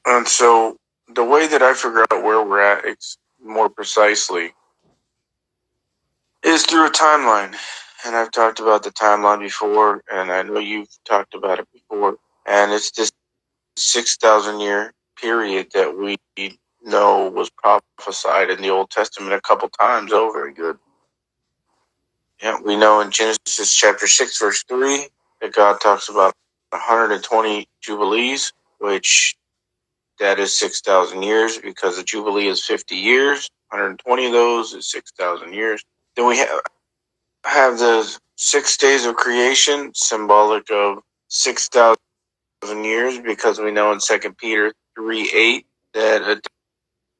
And so the way that I figure out where we're at more precisely is through a timeline. And I've talked about the timeline before, and I know you've talked about it before. And it's this 6,000 year period that we know was prophesied in the Old Testament a couple times over. Very good. Yeah, we know in Genesis chapter 6, verse 3, that God talks about 120 jubilees, which that is 6,000 years, because the jubilee is 50 years. 120 of those is 6,000 years. Then we have the 6 days of creation, symbolic of 6,000 years, because we know in 2 Peter 3:8 that a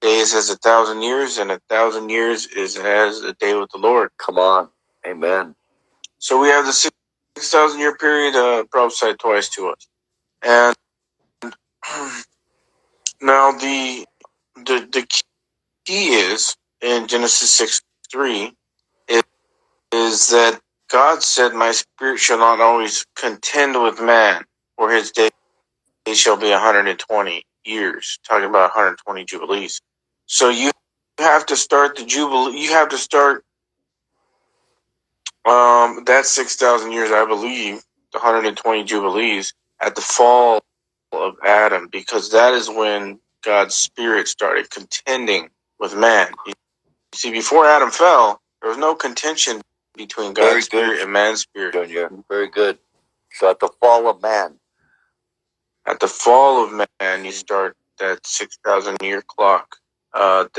day is as 1,000 years, and 1,000 years is as a day with the Lord. Come on. Amen. So we have the 6,000 year period prophesied twice to us. And now the key is in Genesis 6:3 is that God said, "My spirit shall not always contend with man, for his days shall be 120 years." Talking about 120 jubilees. So you have to start the jubilee. You have to start that 6,000 years, I believe, the 120 jubilees at the fall of Adam, because that is when God's spirit started contending with man. You see, before Adam fell, there was no contention between God's spirit and man's spirit. Junior. Very good. So at the fall of man. At the fall of man, you start that 6,000 year clock that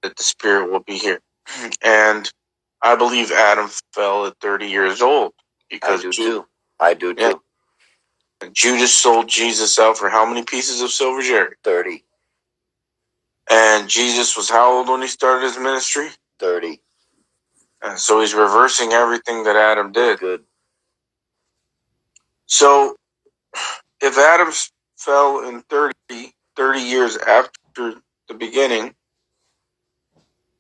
the spirit will be here. And I believe Adam fell at 30 years old. Because I do too. Judas sold Jesus out for how many pieces of silver, Jerry? 30. And Jesus was how old when he started his ministry? 30. And so he's reversing everything that Adam did. Good. So if Adam fell in 30 years after the beginning,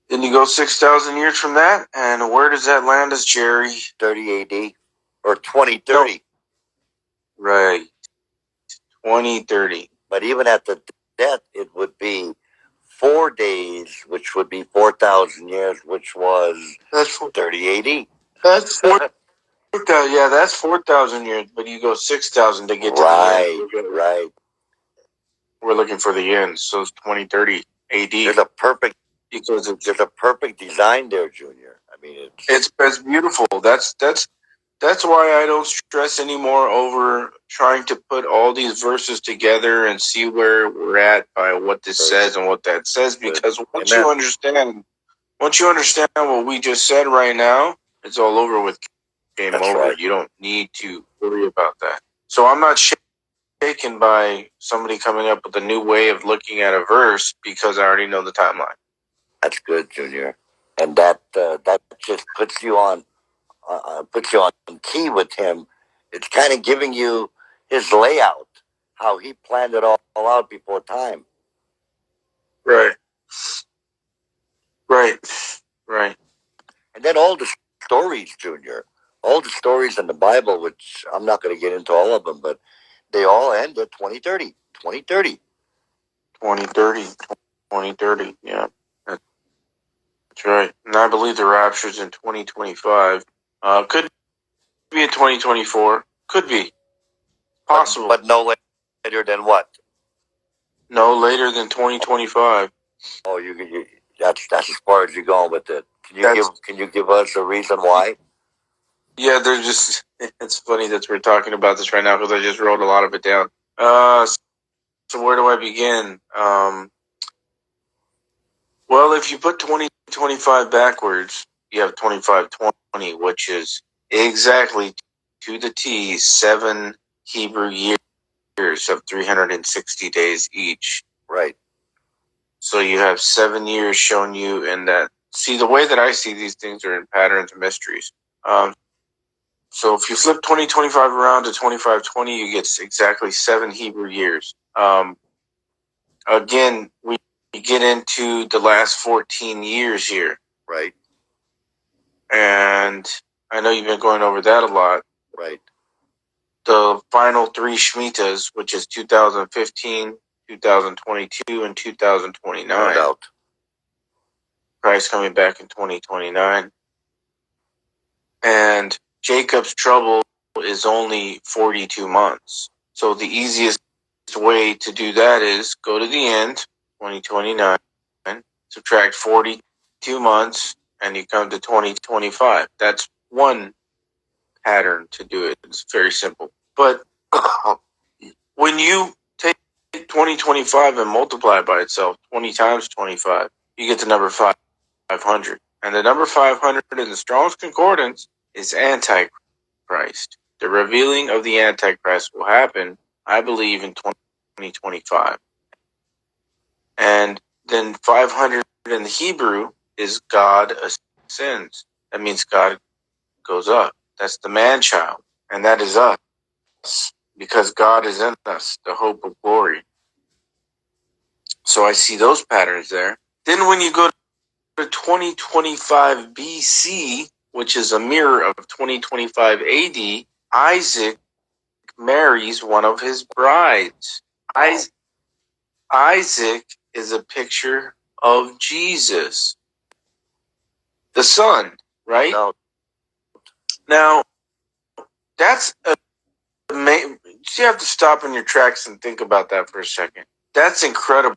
then you go 6,000 years from that, and where does that land us, Jerry? 30 AD or 2030. No. Right. 2030. But even at the death, it would be 4 days, which would be 4,000 years, which was 30 AD. That's 4,000. Yeah, that's 4,000 years, but you go 6,000 to get to the end. Right. We're looking for the end, so it's 2030 AD. There's a perfect design there, Junior. I mean, it's beautiful. That's why I don't stress anymore over trying to put all these verses together and see where we're at by what this says and what that says. Because once you understand what we just said right now, it's all over with. Game over. Right. You don't need to worry about that. So I'm not shaken by somebody coming up with a new way of looking at a verse because I already know the timeline. That's good, Junior, and that just puts you on key with him. It's kind of giving you his layout, how he planned it all out before time. Right. And then all the stories, Junior. All the stories in the Bible, which I'm not going to get into all of them, but they all end at 2030. 2030. 2030. Yeah. That's right. And I believe the rapture's in 2025. Could be in 2024. Could be. Possible. But no later than what? No later than 2025. Oh, that's as far as you're going with it. Can you give us a reason why? Yeah, it's funny that we're talking about this right now because I just wrote a lot of it down. So where do I begin? Well, if you put 2025 backwards, you have 2520, which is exactly to the T 7 Hebrew years of 360 days each. Right. So you have 7 years showing you in that. See, the way that I see these things are in patterns and mysteries. So if you flip 2025 around to 2520, you get exactly 7 Hebrew years. Again, we get into the last 14 years here. Right. And I know you've been going over that a lot. Right. The final 3 Shemitas, which is 2015, 2022 and 2029. No doubt. Christ coming back in 2029. And Jacob's trouble is only 42 months. So the easiest way to do that is go to the end, 2029, subtract 42 months, and you come to 2025. That's one pattern to do it. It's very simple. But when you take 2025 and multiply it by itself, 20 times 25, you get the number 500. And the number 500 in the Strong's Concordance is Antichrist. The revealing of the Antichrist will happen, I believe, in 2025. And then 500 in the Hebrew is God ascends. That means God goes up. That's the man-child. And that is us. Because God is in us, the hope of glory. So I see those patterns there. Then when you go to 2025 BC, which is a mirror of 2025 AD, Isaac marries one of his brides. Isaac is a picture of Jesus, the son, right? No. Now, that's amazing. You have to stop in your tracks and think about that for a second. That's incredible.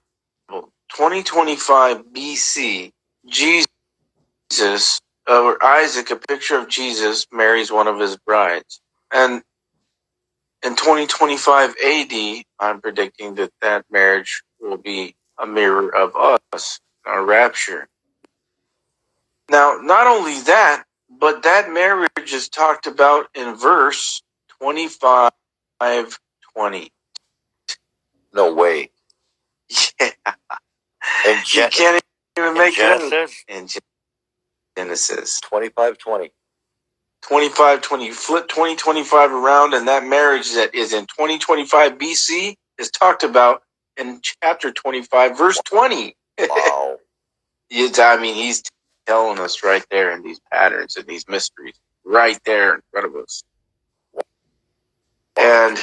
2025 BC, Jesus, or Isaac, a picture of Jesus, marries one of his brides. And in 2025 AD, I'm predicting that that marriage will be a mirror of us, our rapture. Now, not only that, but that marriage is talked about in verse 25:20. No way. Yeah. And You can't even make Genesis? it in Genesis. 25:20. 25:20. Flip 2025 around, and that marriage that is in 2025 BC is talked about in chapter 25, verse 20. Wow. I mean, he's telling us right there in these patterns and these mysteries, right there in front of us. And,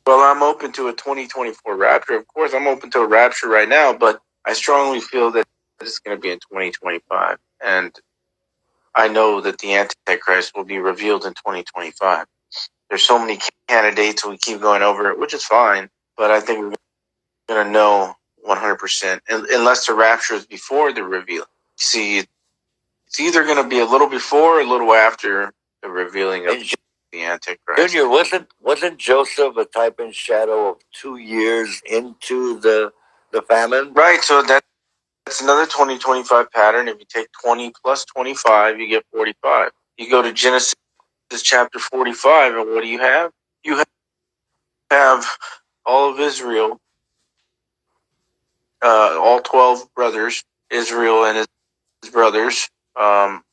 well, I'm open to a 2024 rapture. Of course, I'm open to a rapture right now, but I strongly feel that it's going to be in 2025. And I know that the Antichrist will be revealed in 2025. There's so many candidates, we keep going over it, which is fine, but I think we're going to know 100%, unless the rapture is before the reveal. See, it's either going to be a little before or a little after the revealing of the Antichrist. Junior, wasn't Joseph a type and shadow of 2 years into the famine? Right, so that's another 2025 pattern. If you take 20 plus 25, you get 45. You go to Genesis chapter 45, and what do you have? You have all of Israel, all 12 brothers, Israel and his brothers, going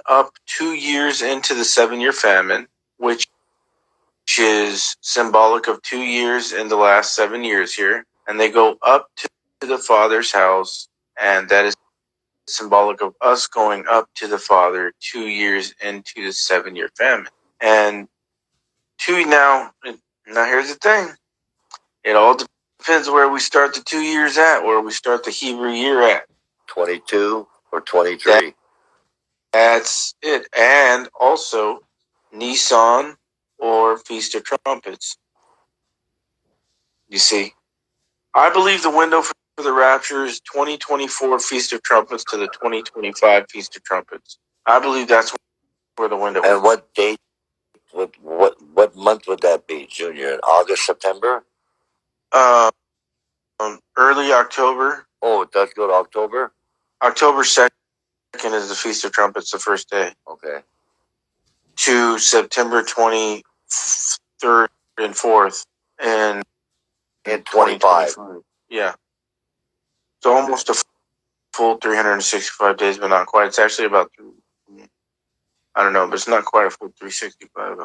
up 2 years into the 7-year famine, which is symbolic of 2 years in the last 7 years here. And they go up to the Father's house, and that is symbolic of us going up to the Father 2 years into the 7-year famine. And now here's the thing. It all depends where we start the 2 years at, where we start the Hebrew year at. 22 or 23. That's it. And also Nisan or Feast of Trumpets. You see, I believe the window for the rapture is 2024 Feast of Trumpets to the 2025 Feast of Trumpets. I believe that's where the window is. And what date, what month would that be, Junior? August, September? Early October. Oh, it does go to October? October 2nd is the Feast of Trumpets, the first day. Okay. To September 23rd and 4th. And in 25. Yeah. So almost a full 365 days, but not quite. It's actually about, I don't know, but it's not quite a full 365.